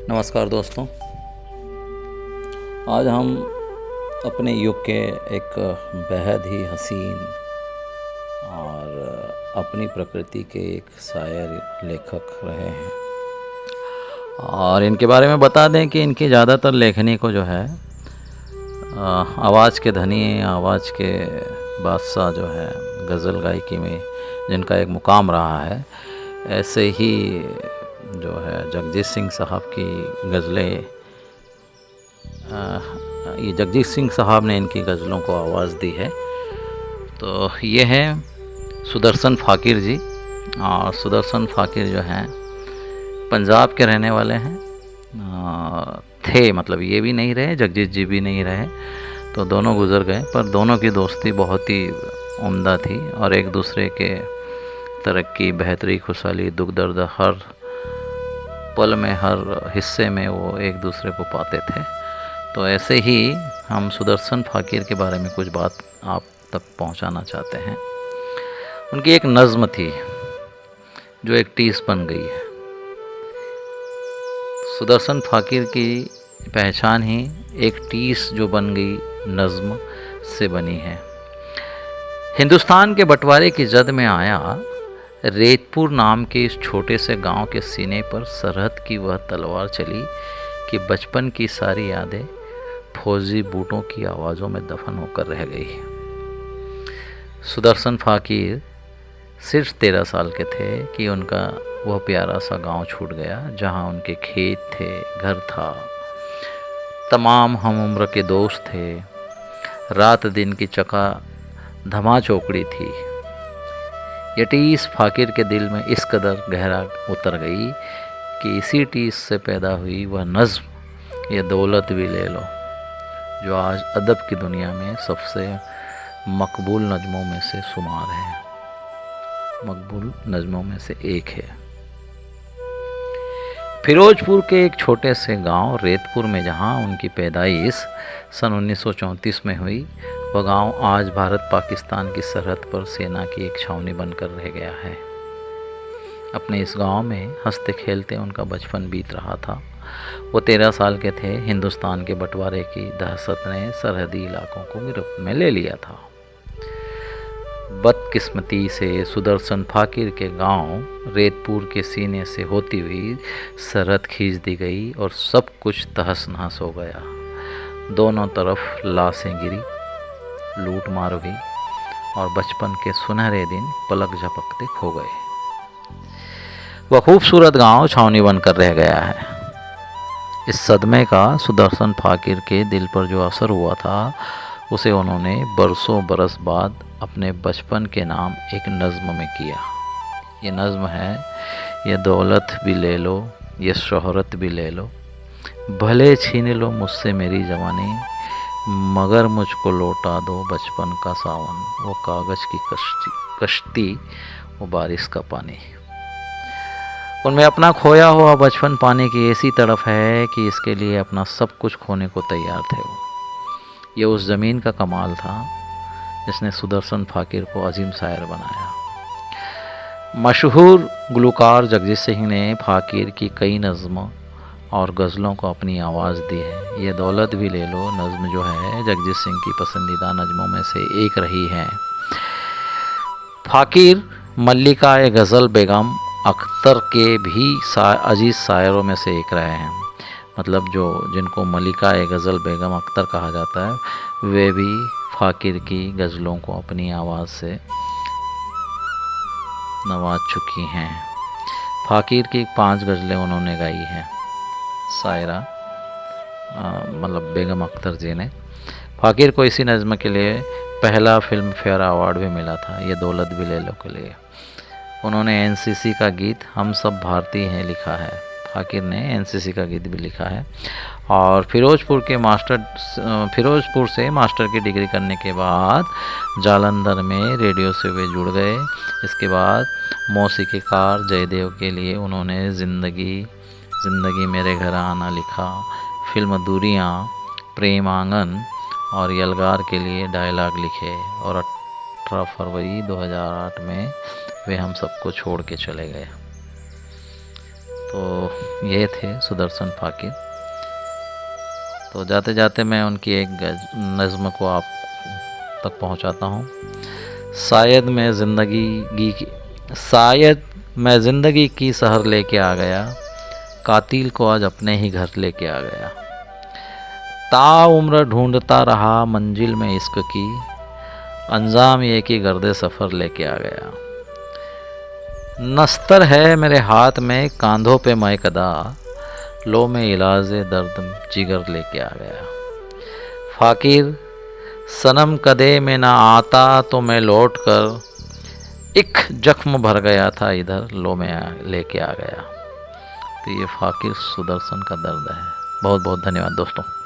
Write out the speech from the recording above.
नमस्कार दोस्तों। आज हम अपने युग के एक बेहद ही हसीन और अपनी प्रकृति के एक शायर लेखक रहे हैं और इनके बारे में बता दें कि इनकी ज़्यादातर लेखनी को जो है आवाज़ के धनी, आवाज़ के बादशाह जो है गज़ल गायकी में जिनका एक मुकाम रहा है, ऐसे ही जो है जगजीत सिंह साहब की गज़लें, ये जगजीत सिंह साहब ने इनकी गज़लों को आवाज़ दी है। तो ये हैं सुदर्शन फ़ाकिर जी। और सुदर्शन फ़ाकिर जो हैं पंजाब के रहने वाले हैं। थे, मतलब ये भी नहीं रहे, जगजीत जी भी नहीं रहे, तो दोनों गुज़र गए, पर दोनों की दोस्ती बहुत ही उम्दा थी और एक दूसरे के तरक्की, बेहतरी, खुशहाली, दुख दर्द हर पल में, हर हिस्से में वो एक दूसरे को पाते थे। तो ऐसे ही हम सुदर्शन फ़ाकिर के बारे में कुछ बात आप तक पहुंचाना चाहते हैं। उनकी एक नज़्म थी जो एक टीस बन गई है। सुदर्शन फ़ाकिर की पहचान ही एक टीस जो बन गई नज़्म से बनी है। हिंदुस्तान के बंटवारे की जद में आया, रेतपुर नाम के इस छोटे से गांव के सीने पर सरहद की वह तलवार चली कि बचपन की सारी यादें फौजी बूटों की आवाज़ों में दफन होकर रह गई। सुदर्शन फ़ाकिर सिर्फ 13 साल के थे कि उनका वह प्यारा सा गांव छूट गया, जहां उनके खेत थे, घर था, तमाम हम उम्र के दोस्त थे, रात दिन की चका धमा चौकड़ी थी। ये टीस फ़ाकिर के दिल में इस कदर गहरा उतर गई कि इसी टीस से पैदा हुई वह नज़्म, ये दौलत भी ले लो, जो आज अदब की दुनिया में सबसे मकबूल नज़्मों में से शुमार है, मकबूल नज़्मों में से एक है। फिरोजपुर के एक छोटे से गांव रेतपुर में जहां उनकी पैदाइश सन 1934 में हुई, वह गांव आज भारत पाकिस्तान की सरहद पर सेना की एक छावनी बनकर रह गया है। अपने इस गांव में हंसते खेलते उनका बचपन बीत रहा था। वो 13 साल के थे। हिंदुस्तान के बंटवारे की दहशत ने सरहदी इलाकों को गिरफ्त में ले लिया था। बदकिस्मती से सुदर्शन फ़ाकिर के गांव रेतपुर के सीने से होती हुई सरहद खींच दी गई और सब कुछ तहस नहस हो गया। दोनों तरफ लाशें गिरी, लूट मार हुई और बचपन के सुनहरे दिन पलक झपकते खो गए। वह खूबसूरत गांव छावनी बनकर रह गया है। इस सदमे का सुदर्शन फ़ाकिर के दिल पर जो असर हुआ था, उसे उन्होंने बरसों बरस बाद अपने बचपन के नाम एक नज़्म में किया। ये नज़्म है, ये दौलत भी ले लो, ये शोहरत भी ले लो, भले छीन लो मुझसे मेरी जवानी, मगर मुझको लौटा दो बचपन का सावन, वो कागज़ की कश्ती, वो बारिश का पानी। उनमें अपना खोया हुआ बचपन पाने की ऐसी तड़फ है कि इसके लिए अपना सब कुछ खोने को तैयार थे वो। ये उस ज़मीन का कमाल था जिसने सुदर्शन फ़ाकिर को अजीम शायर बनाया। मशहूर गुलकार जगजीत सिंह ने फ़ाकिर की कई नज़्मों और गज़लों को अपनी आवाज़ दी है। ये दौलत भी ले लो नज़्म जो है जगजीत सिंह की पसंदीदा नज़्मों में से एक रही है। फ़ाकिर मल्लिका ए गज़ल बेगम अख्तर के भी अजीज़ शायरों में से एक रहे हैं। मतलब जो जिनको मल्लिका ए गज़ल बेगम अख्तर कहा जाता है, वे भी फ़ाकिर की गज़लों को अपनी आवाज़ से नवाज चुकी हैं। फ़ाकिर की 5 गज़लें उन्होंने गाई हैं, शायरा मतलब बेगम अख्तर जी ने। फ़ाकिर को इसी नज़्म के लिए पहला फिल्म फेयर अवार्ड भी मिला था, ये दौलत भी ले लो के लिए। उन्होंने एनसीसी का गीत हम सब भारतीय हैं लिखा है। फ़ाकिर ने एनसीसी का गीत भी लिखा है। और फिरोजपुर से मास्टर की डिग्री करने के बाद जालंधर में रेडियो से वे जुड़ गए। इसके बाद मौसीकीकार जयदेव के लिए उन्होंने ज़िंदगी मेरे घर आना लिखा, फिल्म दूरियां, प्रेम आंगन और यलगार के लिए डायलॉग लिखे और 18 फरवरी 2008 में वे हम सबको छोड़ के चले गए। तो ये थे सुदर्शन फाकिर। तो जाते जाते मैं उनकी एक नज़्म को आप तक पहुंचाता हूं। शायद मैं ज़िंदगी की शहर लेके आ गया, कातिल को आज अपने ही घर लेके आ गया। ताउम्र ढूंढता रहा मंजिल में इश्क की, अंजाम ये कि गर्दे सफ़र लेके आ गया। नस्तर है मेरे हाथ में, कांधों पे मैं कदा, लो में इलाजे दर्द जिगर लेके आ गया। फाकिर सनम कदे में ना आता तो मैं लौट कर एक जख्म भर गया था इधर, लो में लेके आ गया। तो ये फाकिर सुदर्शन का दर्द है। बहुत बहुत धन्यवाद दोस्तों।